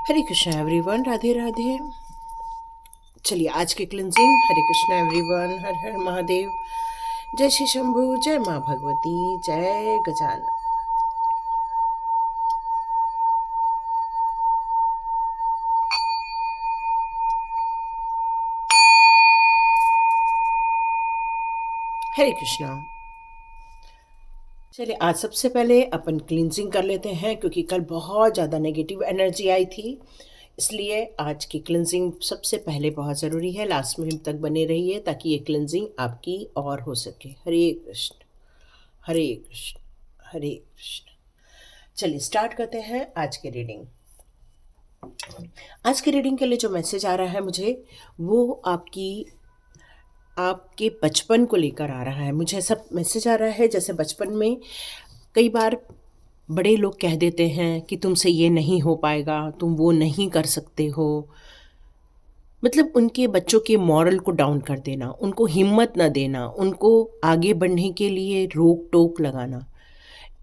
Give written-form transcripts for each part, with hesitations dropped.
हरे Krishna everyone, Radhe Radhe. चलिए आज की क्लिनजिंग। हरे कृष्णा एवरीवन, हर हर महादेव। जय श्री शंभू, जय माँ भगवती, जय गजानन। हरे कृष्णा। चलिए आज सबसे पहले अपन क्लिनजिंग कर लेते हैं, क्योंकि कल बहुत ज़्यादा नेगेटिव एनर्जी आई थी। इसलिए आज की क्लिनजिंग सबसे पहले बहुत ज़रूरी है। लास्ट मिनट तक बने रहिए ताकि ये क्लिनजिंग आपकी और हो सके। हरे कृष्ण, हरे कृष्ण, हरे कृष्ण। चलिए स्टार्ट करते हैं आज की रीडिंग। आज की रीडिंग के लिए जो मैसेज आ रहा है मुझे, वो आपके बचपन को लेकर आ रहा है। मुझे ऐसा मैसेज आ रहा है जैसे बचपन में कई बार बड़े लोग कह देते हैं कि तुमसे ये नहीं हो पाएगा, तुम वो नहीं कर सकते हो। मतलब उनके बच्चों के मॉरल को डाउन कर देना, उनको हिम्मत न देना, उनको आगे बढ़ने के लिए रोक टोक लगाना।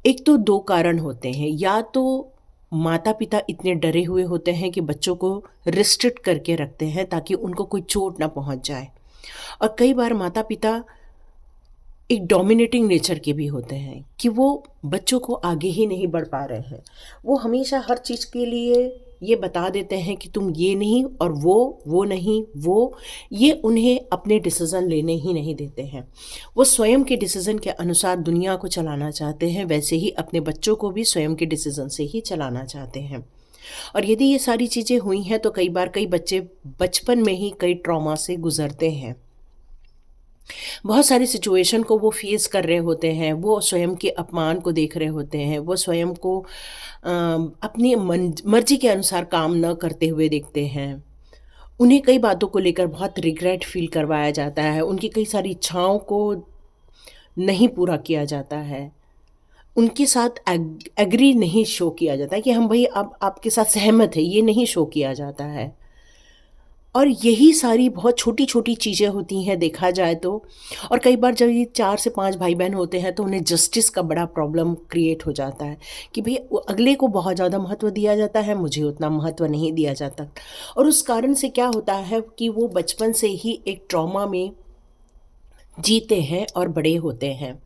एक तो दो कारण होते हैं, या तो माता पिता इतने डरे हुए होते हैं कि बच्चों को रिस्ट्रिक्ट करके रखते हैं ताकि उनको कोई चोट ना पहुंच जाए। और कई बार माता पिता एक डोमिनेटिंग नेचर के भी होते हैं कि वो बच्चों को आगे ही नहीं बढ़ पा रहे हैं। वो हमेशा हर चीज़ के लिए ये बता देते हैं कि तुम ये नहीं, और वो नहीं, ये उन्हें अपने डिसीज़न लेने ही नहीं देते हैं। वो स्वयं के डिसीज़न के अनुसार दुनिया को चलाना चाहते हैं, वैसे ही अपने बच्चों को भी स्वयं के डिसीज़न से ही चलाना चाहते हैं। और यदि ये सारी चीज़ें हुई हैं तो कई बार कई बच्चे बचपन में ही कई ट्रॉमा से गुजरते हैं। बहुत सारी सिचुएशन को वो फेस कर रहे होते हैं, वो स्वयं के अपमान को देख रहे होते हैं, वो स्वयं को अपनी मर्जी के अनुसार काम न करते हुए देखते हैं। उन्हें कई बातों को लेकर बहुत रिग्रेट फील करवाया जाता है, उनकी कई सारी इच्छाओं को नहीं पूरा किया जाता है, उनके साथ एग्री नहीं शो किया जाता है कि हम भाई अब आपके साथ सहमत है, ये नहीं शो किया जाता है। और यही सारी बहुत छोटी-छोटी चीज़ें होती हैं देखा जाए तो। और कई बार जब ये 4 से 5 भाई-बहन होते हैं तो उन्हें जस्टिस का बड़ा प्रॉब्लम क्रिएट हो जाता है कि भई अगले को बहुत ज़्यादा महत्व दिया जाता है, मुझे उतना महत्व नहीं दिया जाता। और उस कारण से क्या होता है कि वो बचपन से ही एक ट्रॉमा में जीते हैं और बड़े होते हैं।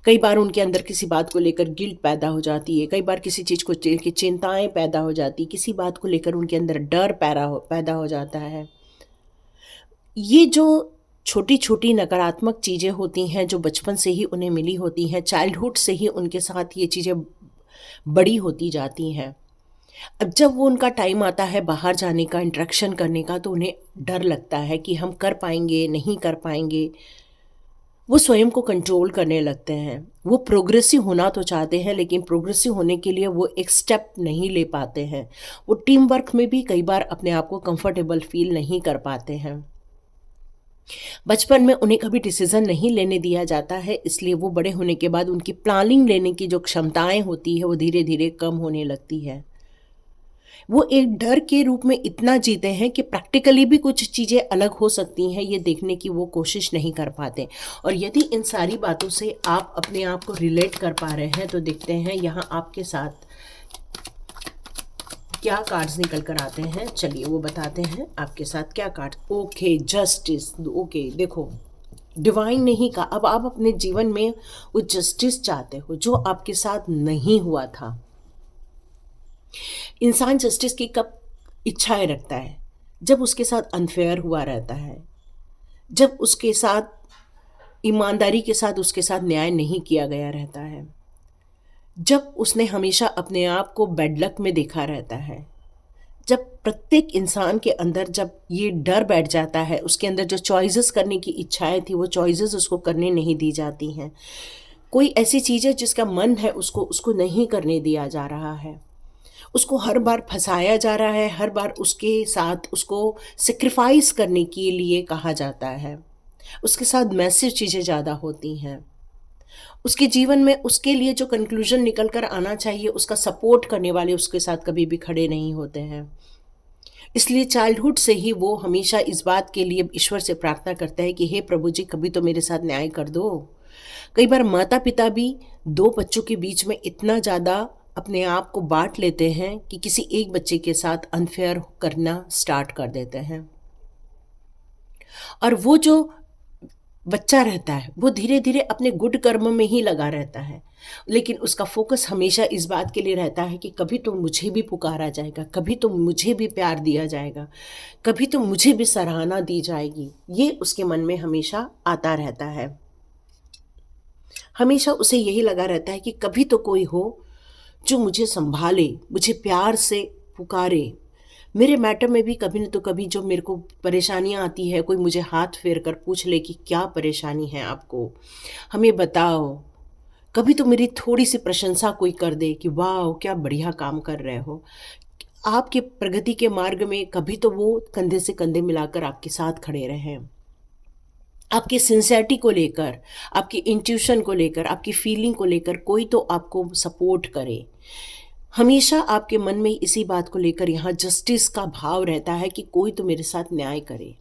कई बार उनके अंदर किसी बात को लेकर गिल्ट पैदा हो जाती है, कई बार किसी चीज़ को की चिंताएँ पैदा हो जाती, किसी बात को लेकर उनके अंदर डर पैदा हो जाता है। ये जो छोटी-छोटी नकारात्मक चीज़ें होती हैं, जो बचपन से ही उन्हें मिली होती हैं, चाइल्डहुड से ही उनके साथ ये चीज़ें बड़ी होती जाती हैं। अब जब वो उनका टाइम आता है बाहर जाने का, इंटरेक्शन करने का, तो उन्हें डर लगता है कि हम कर पाएँगे, नहीं कर पाएँगे। वो स्वयं को कंट्रोल करने लगते हैं। वो प्रोग्रेसिव होना तो चाहते हैं, लेकिन प्रोग्रेसिव होने के लिए वो एक स्टेप नहीं ले पाते हैं। वो टीम वर्क में भी कई बार अपने आप को कंफर्टेबल फ़ील नहीं कर पाते हैं। बचपन में उन्हें कभी डिसीज़न नहीं लेने दिया जाता है, इसलिए वो बड़े होने के बाद उनकी प्लानिंग लेने की जो क्षमताएँ होती है, वो धीरे-धीरे कम होने लगती है। वो एक डर के रूप में इतना जीते हैं कि प्रैक्टिकली भी कुछ चीज़ें अलग हो सकती हैं, ये देखने की वो कोशिश नहीं कर पाते। और यदि इन सारी बातों से आप अपने आप को रिलेट कर पा रहे हैं, तो देखते हैं यहाँ आपके साथ क्या कार्ड्स निकल कर आते हैं। चलिए वो बताते हैं आपके साथ क्या कार्ड। Okay, justice. ओके, देखो डिवाइन नहीं का, अब आप अपने जीवन में वो जस्टिस चाहते हो जो आपके साथ नहीं हुआ था। इंसान जस्टिस की कब इच्छाएं रखता है? जब उसके साथ अनफेयर हुआ रहता है, जब उसके साथ ईमानदारी के साथ उसके साथ न्याय नहीं किया गया रहता है, जब उसने हमेशा अपने आप को बैड लक में देखा रहता है, जब प्रत्येक इंसान के अंदर जब ये डर बैठ जाता है, उसके अंदर जो चॉइसेस करने की इच्छाएं थी वो चॉइसेस उसको करने नहीं दी जाती हैं। कोई ऐसी चीज़ है जिसका मन है उसको उसको नहीं करने दिया जा रहा है, उसको हर बार फंसाया जा रहा है, हर बार उसके साथ उसको सेक्रीफाइस करने के लिए कहा जाता है, उसके साथ मैसिव चीज़ें ज़्यादा होती हैं। उसके जीवन में उसके लिए जो कंक्लूजन निकल कर आना चाहिए, उसका सपोर्ट करने वाले उसके साथ कभी भी खड़े नहीं होते हैं। इसलिए चाइल्डहुड से ही वो हमेशा इस बात के लिए ईश्वर से प्रार्थना करता है कि हे प्रभु जी, कभी तो मेरे साथ न्याय कर दो। कई बार माता पिता भी दो बच्चों के बीच में इतना ज़्यादा अपने आप को बाँट लेते हैं कि किसी एक बच्चे के साथ अनफ़ेयर करना स्टार्ट कर देते हैं। और वो जो बच्चा रहता है, वो धीरे-धीरे अपने गुड कर्म में ही लगा रहता है। लेकिन उसका फ़ोकस हमेशा इस बात के लिए रहता है कि कभी तो मुझे भी पुकारा जाएगा, कभी तो मुझे भी प्यार दिया जाएगा, कभी तो मुझे भी सराहना दी जाएगी। ये उसके मन में हमेशा आता रहता है। हमेशा उसे यही लगा रहता है कि कभी तो कोई हो जो मुझे सँभाले, मुझे प्यार से पुकारे। मेरे मैटर में भी कभी न तो कभी जो मेरे को परेशानियाँ आती है, कोई मुझे हाथ फेर कर पूछ ले कि क्या परेशानी है आपको? हमें बताओ। कभी तो मेरी थोड़ी-सी प्रशंसा कोई कर दे कि वाओ! क्या बढ़िया काम कर रहे हो। आपके प्रगति के मार्ग में कभी तो वो कंधे से कंधे मिलाकर आपके साथ खड़े रहें। आपकी सिंसियरिटी को लेकर, आपकी इंट्यूशन को लेकर, आपकी फीलिंग को लेकर कोई तो आपको सपोर्ट करे। हमेशा आपके मन में इसी बात को लेकर यहाँ जस्टिस का भाव रहता है कि कोई तो मेरे साथ न्याय करे।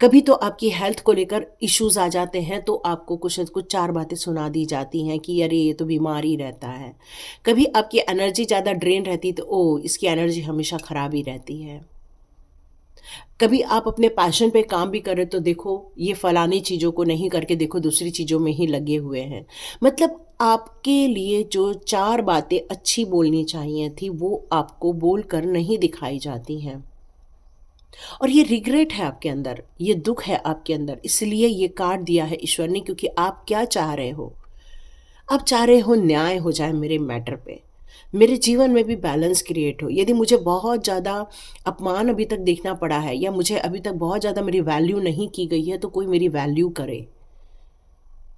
कभी तो आपकी हेल्थ को लेकर इश्यूज़ आ जाते हैं तो आपको कुछ न कुछ 4 बातें सुना दी जाती हैं कि अरे ये तो बीमार ही रहता है। कभी आपकी एनर्जी ज़्यादा ड्रेन रहती है तो ओह! इसकी एनर्जी हमेशा ख़राब ही रहती है। कभी आप अपने पैशन पे काम भी कर रहे तो देखो ये फलानी चीज़ों को नहीं करके देखो दूसरी चीज़ों में ही लगे हुए हैं। मतलब आपके लिए जो 4 बातें अच्छी बोलनी चाहिए थी वो आपको बोल कर नहीं दिखाई जाती हैं। और ये रिग्रेट है आपके अंदर, ये दुःख है आपके अंदर, इसलिए ये काट दिया है ईश्वर ने क्योंकि आप क्या चाह रहे हो? आप चाह रहे हो न्याय हो जाए मेरे मैटर पे। मेरे जीवन में भी बैलेंस क्रिएट हो। यदि मुझे बहुत ज़्यादा अपमान अभी तक देखना पड़ा है या मुझे अभी तक बहुत ज़्यादा मेरी वैल्यू नहीं की गई है तो कोई मेरी वैल्यू करे,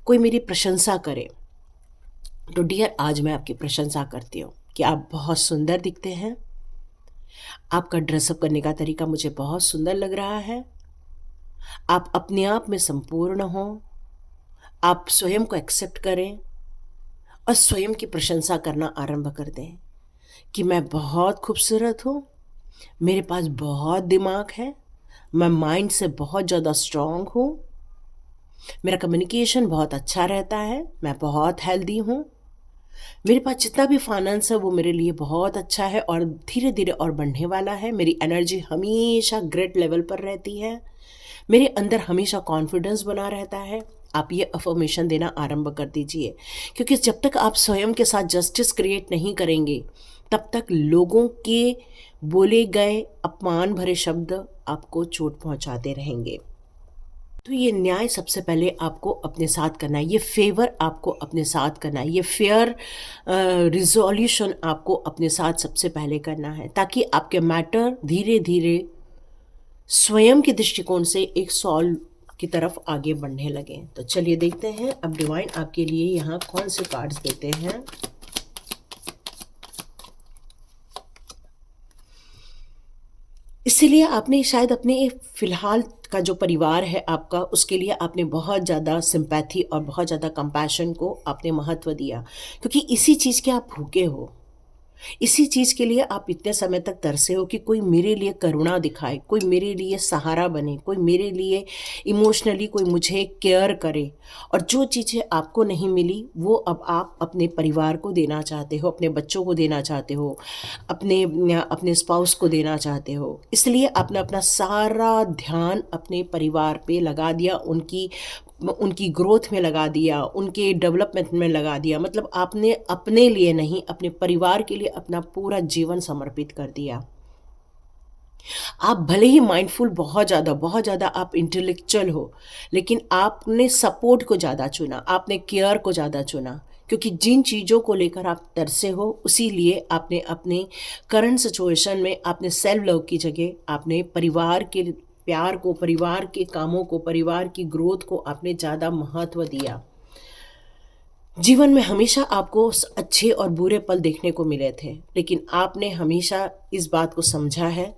कोई मेरी प्रशंसा करे। तो डियर आज मैं आपकी प्रशंसा करती हूँ कि आप बहुत सुंदर दिखते हैं। आपका ड्रेसअप करने का तरीका मुझे बहुत सुंदर लग रहा है। आप अपने आप में संपूर्ण हो। आप स्वयं को एक्सेप्ट करें और स्वयं की प्रशंसा करना आरंभ कर दें कि मैं बहुत खूबसूरत हूँ, मेरे पास बहुत दिमाग है, मैं माइंड से बहुत ज़्यादा स्ट्रॉन्ग हूँ, मेरा कम्युनिकेशन बहुत अच्छा रहता है, मैं बहुत हेल्दी हूँ, मेरे पास जितना भी फाइनेंस है वो मेरे लिए बहुत अच्छा है और धीरे-धीरे और बढ़ने वाला है। मेरी एनर्जी हमेशा ग्रेट लेवल पर रहती है। मेरे अंदर हमेशा कॉन्फिडेंस बना रहता है। आप ये अफ़र्मेशन देना आरंभ कर दीजिए क्योंकि जब तक आप स्वयं के साथ जस्टिस क्रिएट नहीं करेंगे, तब तक लोगों के बोले गए अपमान भरे शब्द आपको चोट पहुँचाते रहेंगे। तो ये न्याय सबसे पहले आपको अपने साथ करना है, ये फ़ेवर आपको अपने साथ करना है, ये फ़ेयर रिज़ॉल्यूशन आपको अपने साथ सबसे पहले करना है ताकि आपके मैटर धीरे-धीरे स्वयं के दृष्टिकोण से एक सॉल्व की तरफ आगे बढ़ने लगें। तो चलिए देखते हैं अब डिवाइन आपके लिए यहाँ कौन से कार्ड्स देते हैं। इसीलिए आपने शायद अपने फ़िलहाल का जो परिवार है आपका, उसके लिए आपने बहुत ज़्यादा सिम्पैथी और बहुत ज़्यादा कंपैशन को आपने महत्व दिया क्योंकि इसी चीज़ के आप भूखे हो। इसी चीज़ के लिए आप इतने समय तक तरसे हो कि कोई मेरे लिए करुणा दिखाए, कोई मेरे लिए सहारा बने, कोई मेरे लिए इमोशनली कोई मुझे केयर करे। और जो चीज़ें आपको नहीं मिली वो अब आप अपने परिवार को देना चाहते हो, अपने बच्चों को देना चाहते हो, अपने स्पाउस को देना चाहते हो। इसलिए आपने अपना सारा ध्यान अपने परिवार पे लगा दिया, उनकी ग्रोथ में लगा दिया, उनके डेवलपमेंट में लगा दिया। मतलब आपने अपने लिए नहीं, अपने परिवार के लिए अपना पूरा जीवन समर्पित कर दिया। आप भले ही माइंडफुल बहुत ज़्यादा आप इंटेलेक्चुअल हो, लेकिन आपने सपोर्ट को ज़्यादा चुना, आपने केयर को ज़्यादा चुना क्योंकि जिन चीज़ों को लेकर आप तरसे हो, उसी लिए आपने अपने करंट सिचुएशन में आपने सेल्फ लव की जगह आपने परिवार के प्यार को, परिवार के कामों को, परिवार की ग्रोथ को आपने ज़्यादा महत्व दिया। जीवन में हमेशा आपको अच्छे और बुरे पल देखने को मिले थे, लेकिन आपने हमेशा इस बात को समझा है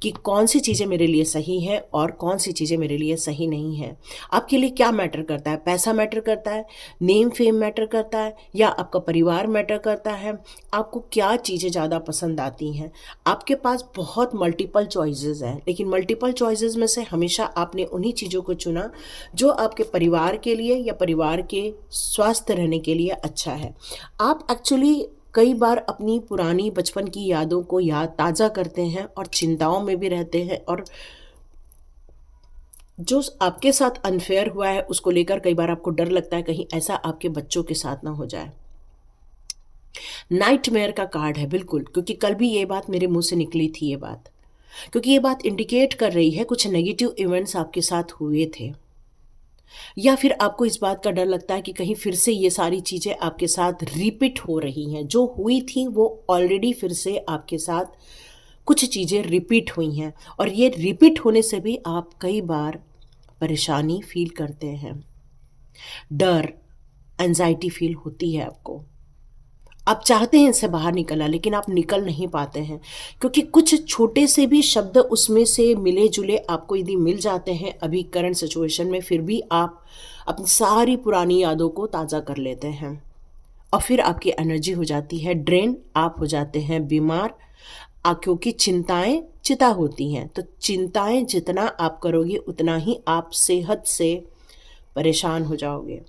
कि कौन सी चीज़ें मेरे लिए सही हैं और कौन सी चीज़ें मेरे लिए सही नहीं हैं। आपके लिए क्या मैटर करता है? पैसा मैटर करता है, नेम फेम मैटर करता है, या आपका परिवार मैटर करता है? आपको क्या चीज़ें ज़्यादा पसंद आती हैं? आपके पास बहुत मल्टीपल चॉइसेस हैं, लेकिन मल्टीपल चॉइसेस में से हमेशा आपने उन्हीं चीज़ों को चुना जो आपके परिवार के लिए या परिवार के स्वस्थ रहने के लिए अच्छा है। आप एक्चुअली कई बार अपनी पुरानी बचपन की यादों को याद ताज़ा करते हैं और चिंताओं में भी रहते हैं, और जो आपके साथ अनफेयर हुआ है उसको लेकर कई बार आपको डर लगता है कहीं ऐसा आपके बच्चों के साथ ना हो जाए। नाइटमेयर का कार्ड है, बिल्कुल, क्योंकि कल भी ये बात मेरे मुंह से निकली थी, ये बात, क्योंकि ये बात इंडिकेट कर रही है कुछ नेगेटिव इवेंट्स आपके साथ हुए थे, या फिर आपको इस बात का डर लगता है कि कहीं फिर से ये सारी चीज़ें आपके साथ रिपीट हो रही हैं। जो हुई थी वो ऑलरेडी फिर से आपके साथ कुछ चीज़ें रिपीट हुई हैं, और ये रिपीट होने से भी आप कई बार परेशानी फील करते हैं, डर, एंजाइटी फील होती है आपको। आप चाहते हैं इससे बाहर निकलना, लेकिन आप निकल नहीं पाते हैं, क्योंकि कुछ छोटे से भी शब्द उसमें से मिले जुले आपको यदि मिल जाते हैं अभी करंट सिचुएशन में, फिर भी आप अपनी सारी पुरानी यादों को ताज़ा कर लेते हैं, और फिर आपकी एनर्जी हो जाती है ड्रेन, आप हो जाते हैं बीमार। क्योंकि चिंताएं चिता होती हैं, तो चिंताएं जितना आप करोगे उतना ही आप सेहत से परेशान हो जाओगे।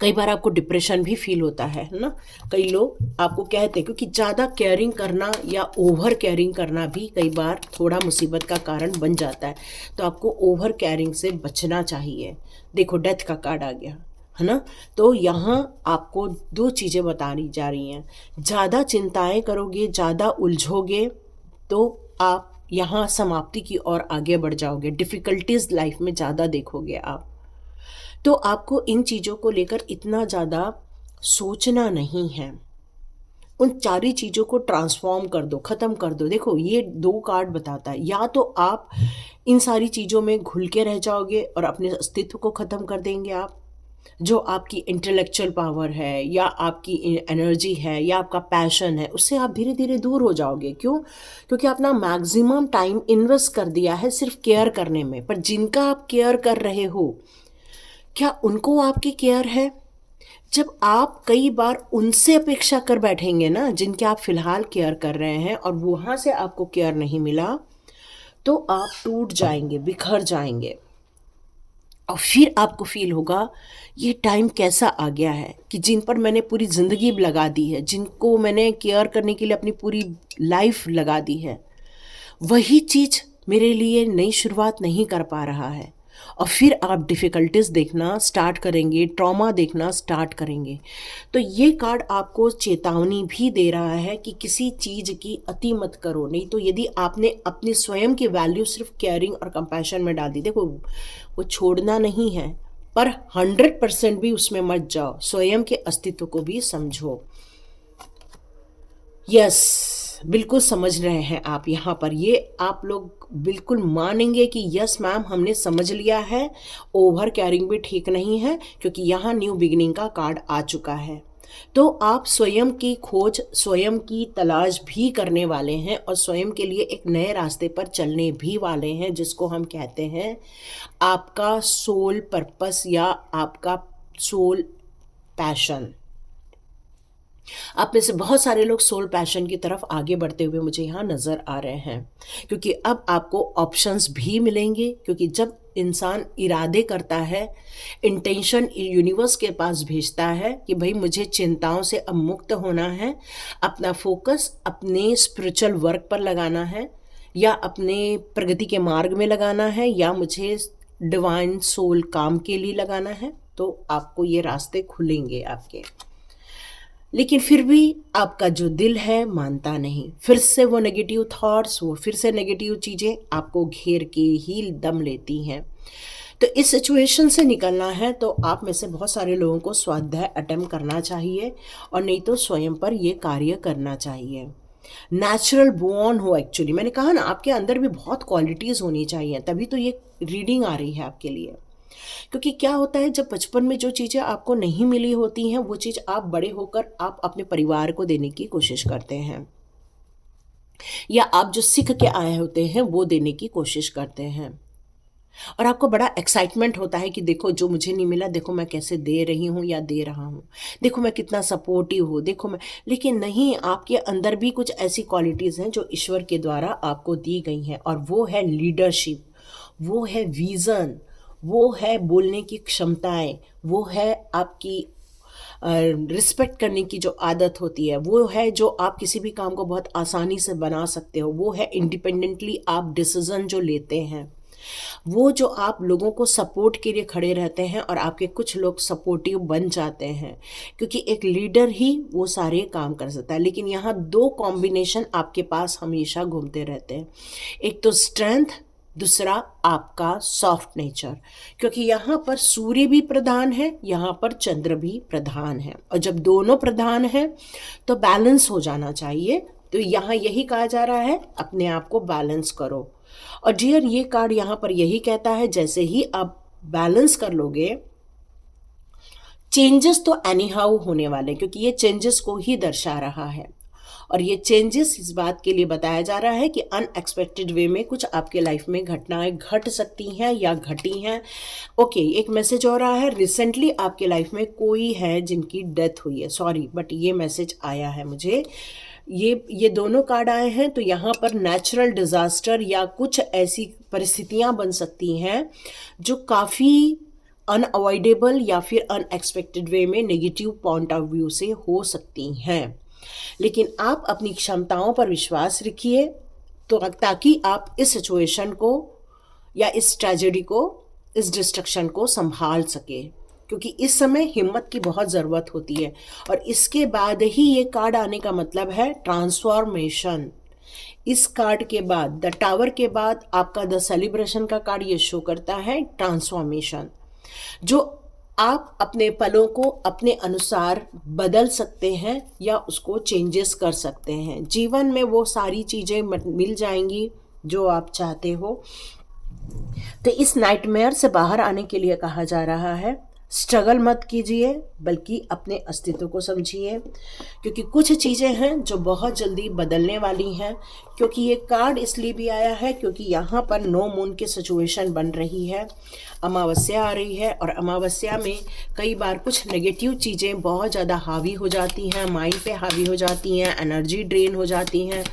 कई बार आपको डिप्रेशन भी फील होता है ना। कई लोग आपको कहते हैं, क्योंकि ज़्यादा केयरिंग करना या ओवर केयरिंग करना भी कई बार थोड़ा मुसीबत का कारण बन जाता है, तो आपको ओवर केयरिंग से बचना चाहिए। देखो, डेथ का कार्ड आ गया है ना, तो यहाँ आपको दो चीज़ें बतानी जा रही हैं। ज़्यादा चिंताएं करोगे, ज़्यादा उलझोगे, तो आप यहाँ समाप्ति की ओर आगे बढ़ जाओगे, डिफ़िकल्टीज लाइफ में ज़्यादा देखोगे आप। तो आपको इन चीज़ों को लेकर इतना ज़्यादा सोचना नहीं है। उन सारी चीज़ों को ट्रांसफॉर्म कर दो, ख़त्म कर दो। देखो, ये दो कार्ड बताता है, या तो आप इन सारी चीज़ों में घुल के रह जाओगे और अपने अस्तित्व को ख़त्म कर देंगे आप, जो आपकी इंटेलेक्चुअल पावर है या आपकी एनर्जी है या आपका पैशन है, उससे आप धीरे धीरे दूर हो जाओगे। क्यों? क्योंकि आपने मैक्सिमम टाइम इन्वेस्ट कर दिया है सिर्फ केयर करने में, पर जिनका आप केयर कर रहे हो, क्या उनको आपकी केयर है? जब आप कई बार उनसे अपेक्षा कर बैठेंगे ना, जिनके आप फ़िलहाल केयर कर रहे हैं, और वहाँ से आपको केयर नहीं मिला, तो आप टूट जाएंगे, बिखर जाएंगे, और फिर आपको फ़ील होगा ये टाइम कैसा आ गया है कि जिन पर मैंने पूरी ज़िंदगी लगा दी है, जिनको मैंने केयर करने के लिए अपनी पूरी लाइफ लगा दी है, वही चीज़ मेरे लिए नई शुरुआत नहीं कर पा रहा है। और फिर आप डिफ़िकल्टीज देखना स्टार्ट करेंगे, ट्रॉमा देखना स्टार्ट करेंगे। तो ये कार्ड आपको चेतावनी भी दे रहा है कि किसी चीज़ की अति मत करो, नहीं तो यदि आपने अपनी स्वयं की वैल्यू सिर्फ केयरिंग और कंपैशन में डाल दी, देखो वो छोड़ना नहीं है, पर 100% भी उसमें मत जाओ, स्वयं के अस्तित्व को भी समझो। यस, बिल्कुल समझ रहे हैं आप यहाँ पर, ये आप लोग बिल्कुल मानेंगे कि यस मैम, हमने समझ लिया है, ओवर केयरिंग भी ठीक नहीं है, क्योंकि यहाँ न्यू बिगिनिंग का कार्ड आ चुका है। तो आप स्वयं की खोज, स्वयं की तलाश भी करने वाले हैं, और स्वयं के लिए एक नए रास्ते पर चलने भी वाले हैं, जिसको हम कहते हैं आपका सोल पर्पस या आपका सोल पैशन। आप में से बहुत सारे लोग सोल पैशन की तरफ आगे बढ़ते हुए मुझे यहाँ नज़र आ रहे हैं, क्योंकि अब आपको ऑप्शंस भी मिलेंगे, क्योंकि जब इंसान इरादे करता है, इंटेंशन यूनिवर्स के पास भेजता है कि भाई मुझे चिंताओं से अब मुक्त होना है, अपना फोकस अपने स्पिरिचुअल वर्क पर लगाना है, या अपने प्रगति के मार्ग में लगाना है, या मुझे डिवाइन सोल काम के लिए लगाना है, तो आपको ये रास्ते खुलेंगे आपके। लेकिन फिर भी आपका जो दिल है मानता नहीं, फिर से वो नेगेटिव थॉट्स, वो फिर से नेगेटिव चीज़ें आपको घेर के ही दम लेती हैं। तो इस सिचुएशन से निकलना है तो आप में से बहुत सारे लोगों को स्वाध्याय अटेम्प्ट करना चाहिए, और नहीं तो स्वयं पर ये कार्य करना चाहिए। नेचुरल बोर्न हो, एक्चुअली मैंने कहा ना, आपके अंदर भी बहुत क्वालिटीज़ होनी चाहिए, तभी तो ये रीडिंग आ रही है आपके लिए। क्योंकि क्या होता है, जब बचपन में जो चीज़ें आपको नहीं मिली होती हैं, वो चीज़ आप बड़े होकर आप अपने परिवार को देने की कोशिश करते हैं। या आप जो सीख के आए होते हैं वो देने की कोशिश करते हैं। और आपको बड़ा एक्साइटमेंट होता है कि देखो जो मुझे नहीं मिला, देखो मैं कैसे दे रही हूँ या दे रहा हूँ, देखो मैं कितना सपोर्टिव हूँ, देखो मैं। लेकिन नहीं, आपके अंदर भी कुछ ऐसी क्वालिटीज़ हैं जो ईश्वर के द्वारा आपको दी गई हैं, और वो है लीडरशिप, वो है विज़न, वो है बोलने की क्षमताएं, वो है आपकी रिस्पेक्ट करने की जो आदत होती है, वो है जो आप किसी भी काम को बहुत आसानी से बना सकते हो, वो है इंडिपेंडेंटली आप डिसीजन जो लेते हैं, वो जो आप लोगों को सपोर्ट के लिए खड़े रहते हैं और आपके कुछ लोग सपोर्टिव बन जाते हैं, क्योंकि एक लीडर ही वो सारे काम कर सकता है। लेकिन यहाँ दो कॉम्बिनेशन आपके पास हमेशा घूमते रहते हैं, एक तो स्ट्रेंथ, दूसरा आपका सॉफ्ट नेचर। क्योंकि यहाँ पर सूर्य भी प्रधान है, यहाँ पर चंद्र भी प्रधान है, और जब दोनों प्रधान हैं तो बैलेंस हो जाना चाहिए। तो यहाँ यही कहा जा रहा है, अपने आप को बैलेंस करो। और डियर, ये कार्ड यहाँ पर यही कहता है, जैसे ही आप बैलेंस कर लोगे, चेंजेस तो एनी हाउ होने वाले हैं, क्योंकि ये चेंजेस को ही दर्शा रहा है। और ये चेंजेस इस बात के लिए बताया जा रहा है कि अनएक्सपेक्टेड वे में कुछ आपके लाइफ में घटनाएं घट सकती हैं या घटी हैं। ओके, एक मैसेज हो रहा है, रिसेंटली आपके लाइफ में कोई है जिनकी डेथ हुई है, सॉरी बट ये मैसेज आया है मुझे, ये दोनों कार्ड आए हैं। तो यहाँ पर नेचुरल डिजास्टर या कुछ ऐसी परिस्थितियां बन सकती हैं जो काफ़ी अनअवॉइडेबल या फिर अनएक्सपेक्टेड वे में नेगेटिव पॉइंट ऑफ व्यू से हो सकती हैं। लेकिन आप अपनी क्षमताओं पर विश्वास रखिए, तो ताकि आप इस सिचुएशन को या इस ट्रेजेडी को, इस डिस्ट्रक्शन को संभाल सके, क्योंकि इस समय हिम्मत की बहुत ज़रूरत होती है। और इसके बाद ही ये कार्ड आने का मतलब है ट्रांसफॉर्मेशन। इस कार्ड के बाद, द टावर के बाद, आपका द सेलिब्रेशन का कार्ड ये शो करता है ट्रांसफॉर्मेशन, जो आप अपने पलों को अपने अनुसार बदल सकते हैं या उसको चेंजेस कर सकते हैं। जीवन में वो सारी चीज़ें मिल जाएंगी जो आप चाहते हो। तो इस नाइटमेयर से बाहर आने के लिए कहा जा रहा है, स्ट्रगल मत कीजिए, बल्कि अपने अस्तित्व को समझिए, क्योंकि कुछ चीज़ें हैं जो बहुत जल्दी बदलने वाली हैं। क्योंकि ये कार्ड इसलिए भी आया है क्योंकि यहाँ पर नो मून की सिचुएशन बन रही है, अमावस्या आ रही है, और अमावस्या में कई बार कुछ नेगेटिव चीज़ें बहुत ज़्यादा हावी हो जाती हैं, माइंड पे हावी हो जाती हैं, एनर्जी ड्रेन हो जाती हैं,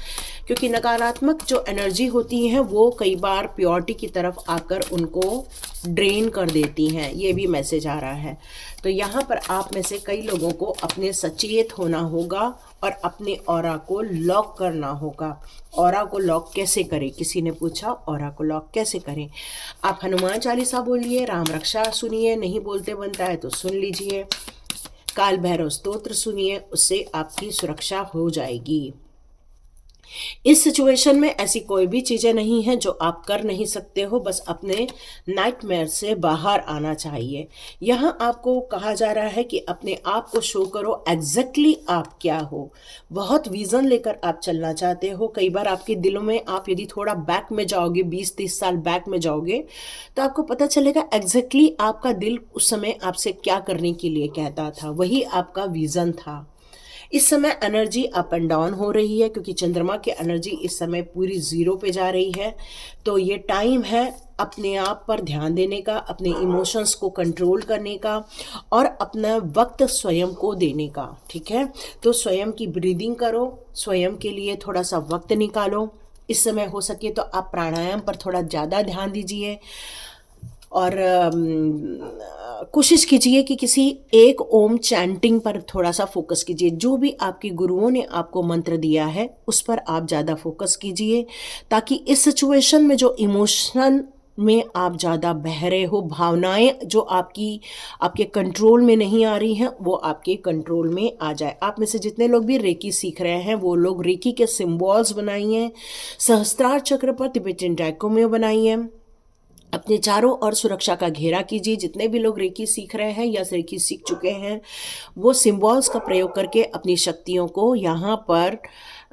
क्योंकि नकारात्मक जो एनर्जी होती हैं वो कई बार प्योरिटी की तरफ आकर उनको ड्रेन कर देती हैं। ये भी मैसेज आ रहा है। तो यहाँ पर आप में से कई लोगों को अपने सचेत होना होगा और अपने ऑरा को लॉक करना होगा। ऑरा को लॉक कैसे करें, किसी ने पूछा, ऑरा को लॉक कैसे करें? आप हनुमान चालीसा बोलिए, राम रक्षा सुनिए, नहीं बोलते बनता है तो सुन लीजिए, काल भैरव स्तोत्र सुनिए, उससे आपकी सुरक्षा हो जाएगी। इस सिचुएशन में ऐसी कोई भी चीज़ें नहीं हैं जो आप कर नहीं सकते हो, बस अपने नाइटमेयर से बाहर आना चाहिए। यहाँ आपको कहा जा रहा है कि अपने आप को शो करो, एग्जैक्टली आप क्या हो। बहुत विज़न लेकर आप चलना चाहते हो। कई बार आपके दिलों में, आप यदि थोड़ा बैक में जाओगे, 20-30 साल बैक में जाओगे, तो आपको पता चलेगा एग्जैक्टली आपका दिल उस समय आपसे क्या करने के लिए कहता था, वही आपका विज़न था। इस समय एनर्जी अप एंड डाउन हो रही है, क्योंकि चंद्रमा की एनर्जी इस समय पूरी ज़ीरो पे जा रही है। तो ये टाइम है अपने आप पर ध्यान देने का, अपने इमोशंस को कंट्रोल करने का, और अपना वक्त स्वयं को देने का। ठीक है, तो स्वयं की ब्रीदिंग करो, स्वयं के लिए थोड़ा सा वक्त निकालो। इस समय हो सके तो आप प्राणायाम पर थोड़ा ज़्यादा ध्यान दीजिए, और कोशिश कीजिए कि किसी एक ओम चैंटिंग पर थोड़ा सा फोकस कीजिए। जो भी आपके गुरुओं ने आपको मंत्र दिया है उस पर आप ज़्यादा फोकस कीजिए, ताकि इस सिचुएशन में जो इमोशन में आप ज़्यादा बहरे हो, भावनाएं जो आपके कंट्रोल में नहीं आ रही हैं, वो आपके कंट्रोल में आ जाए। आप में से जितने लोग भी रेकी सीख रहे हैं वो लोग रेकी के सिम्बॉल्स बनाइए, सहस्त्रार चक्र पर तिबेटियन डाइकोमियो बनाइए, अपने चारों ओर सुरक्षा का घेरा कीजिए। जितने भी लोग रेकी सीख रहे हैं या रेकी सीख चुके हैं, वो सिंबल्स का प्रयोग करके अपनी शक्तियों को यहाँ पर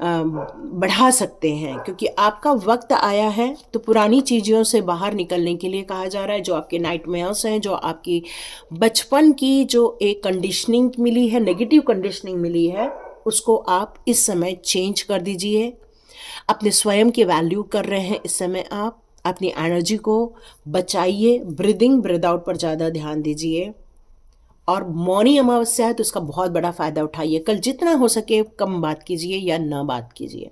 बढ़ा सकते हैं, क्योंकि आपका वक्त आया है। तो पुरानी चीज़ों से बाहर निकलने के लिए कहा जा रहा है, जो आपके नाइटमेयर्स हैं, जो आपकी बचपन की जो एक कंडीशनिंग मिली है, नेगेटिव कंडीशनिंग मिली है, उसको आप इस समय चेंज कर दीजिए। अपने स्वयं की वैल्यू कर रहे हैं इस समय आप। अपनी एनर्जी को बचाइए, ब्रीदिंग ब्रीद आउट पर ज़्यादा ध्यान दीजिए। और मौनी अमावस्या है तो उसका बहुत बड़ा फ़ायदा उठाइए। कल जितना हो सके कम बात कीजिए या ना बात कीजिए,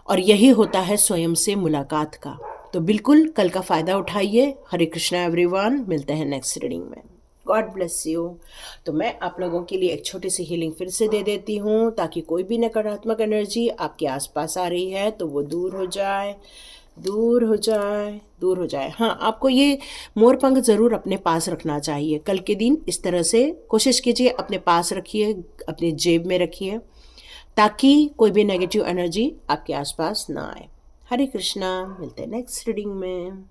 और यही होता है स्वयं से मुलाकात का। तो बिल्कुल कल का फ़ायदा उठाइए। हरे कृष्णा एवरीवन, मिलते हैं नेक्स्ट रीडिंग में। God bless you. तो मैं आप लोगों के लिए एक छोटी सी हीलिंग फिर से दे देती हूँ, ताकि कोई भी नकारात्मक एनर्जी आपके आसपास आ रही है तो वो दूर हो जाए, दूर हो जाए, दूर हो जाए। हाँ, आपको ये मोर पंख ज़रूर अपने पास रखना चाहिए। कल के दिन इस तरह से कोशिश कीजिए, अपने पास रखिए, अपनी जेब में रखिए, ताकि कोई भी नेगेटिव एनर्जी आपके आसपास ना आए। हरे कृष्णा, मिलते हैं नेक्स्ट रीडिंग में।